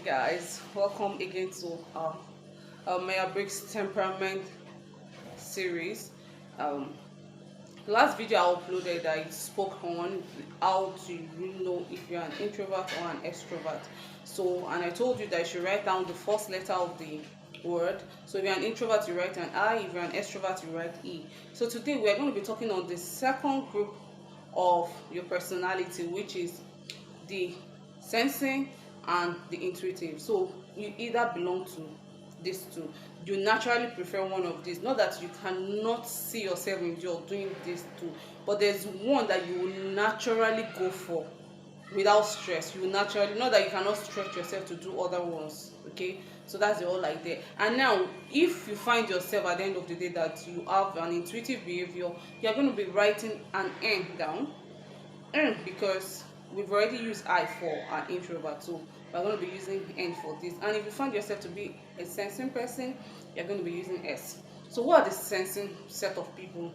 guys, welcome again to Briggs temperament series. um the last video I uploaded, I spoke on how to really know if you're an introvert or an extrovert. And I told you that you should write down the first letter of the word. So if you're an introvert, you write an I. If you're an extrovert, you write E. So today we're going to be talking on the second group of your personality, which is the sensing and the intuitive. So you either belong to these two. You naturally prefer one of these. Not that you cannot see yourself in your doing these two, but there's one that you will naturally go for without stress. You will naturally, not that you cannot stretch yourself to do other ones. Okay, so that's the whole like there. And now, if you find yourself at the end of the day that you have an intuitive behavior, you're going to be writing an N down. Because we've already used I for an introvert, so we're going to be using N for this. And if you find yourself to be a sensing person, you're going to be using S. So what are the sensing set of people?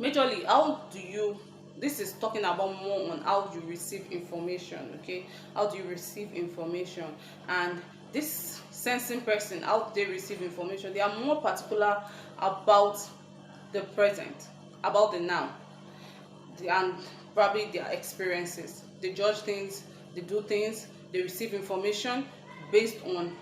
Majorly, how do you, this is talking about more on how you receive information. Okay, how do you receive information? And this sensing person, how they receive information, they are more particular about the present, about the now, and probably their experiences. They judge things, they do things, they receive information based on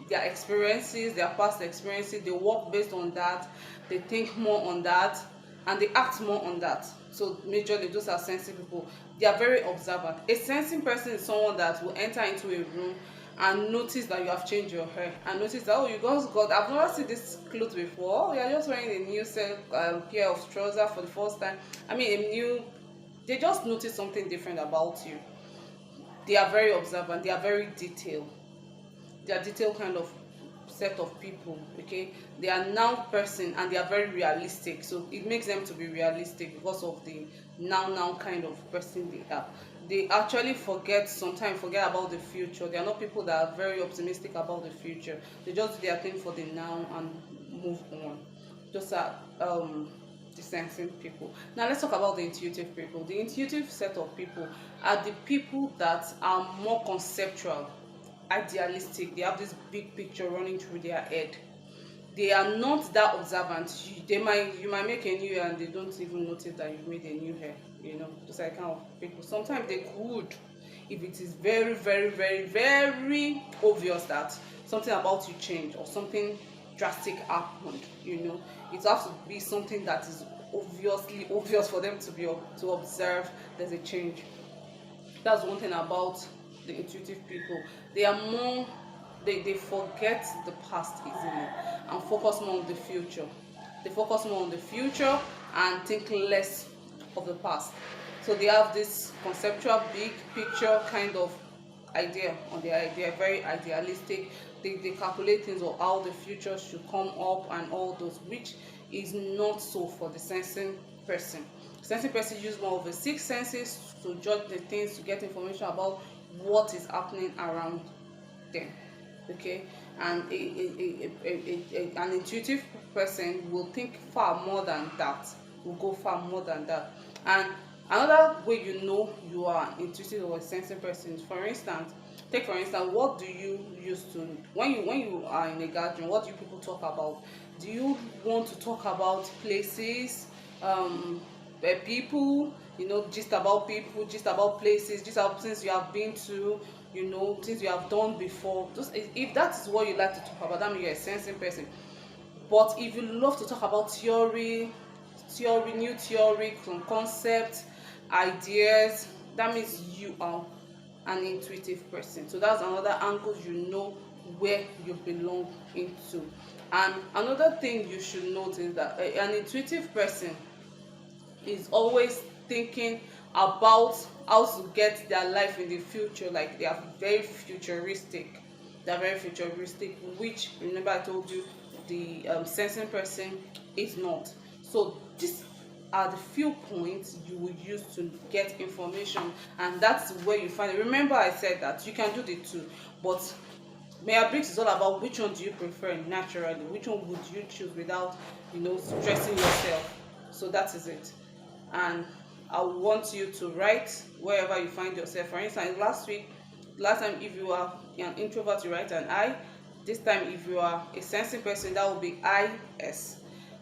their experiences, their past experiences. They work based on that, they think more on that, and they act more on that. So majorly those are sensing people. They are very observant. A sensing person is someone that will enter into a room and notice that you have changed your hair, and notice that, oh, you guys got, I've never seen this clothes before. Oh, you're just wearing a new set pair of trousers for the first time. I mean, a new, they just notice something different about you. They are very observant, they are very detailed. They are detailed kind of set of people. Okay, they are now person, and they are very realistic, so it makes them to be realistic because of the now kind of person they are. They actually sometimes forget about the future. They are not people that are very optimistic about the future. They just do their thing for the now and move on. Those are the sensing people. Now let's talk about the intuitive people. The intuitive set of people are the people that are more conceptual, idealistic. They have this big picture running through their head. They are not that observant. You might make a new hair and they don't even notice that you've made a new hair. Those are kind of people. Sometimes they could, if it is very, very, very, very obvious that something about you changed or something drastic happened. It has to be something that is obviously obvious for them to observe there's a change. That's one thing about the intuitive people. They are more, they forget the past easily and focus more on the future. They focus more on the future and think less of the past. So they have this conceptual big picture kind of idea on their idea, very idealistic. They calculate things or how the future should come up and all those, which is not so for the sensing person. Sensing person use more of the six senses to judge the things, to get information about what is happening around them. Okay, and an intuitive person will think far more than that, will go far more than that. And another way you know you are intuitive or a sensing person is, for instance, what do you use to, when you are in a gathering, what do you people talk about? Do you want to talk about places, people, just about people, just about places, just about things you have been to, things you have done before? If that is what you like to talk about, that means you're a sensing person. But if you love to talk about theory, new theory, concepts, ideas, that means you are an intuitive person. So that's another angle, where you belong into. And another thing you should note is that an intuitive person is always thinking about how to get their life in the future. Like, they are very futuristic. Which, remember I told you, the sensing person is not. So these are the few points you will use to get information, and that's where you find it. Remember I said that you can do the two, but Briggs is all about which one do you prefer naturally, which one would you choose without stressing yourself. So that is it. And I want you to write wherever you find yourself. For instance, last week last time if you are an introvert you write an I. This time if you are a sensing person, that will be IS.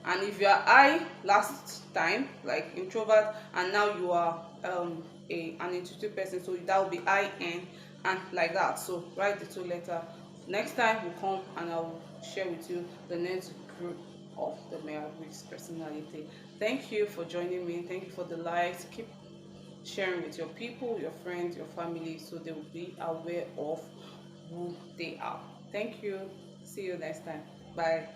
And if you are I last time, like introvert, and now you are an intuitive person, so that will be IN, and like that. So write the two letter. Next time we'll come and I will share with you the next group of the Meyers personality. Thank you for joining me. Thank you for the likes. Keep sharing with your people, your friends, your family, so they will be aware of who they are. Thank you. See you next time. Bye.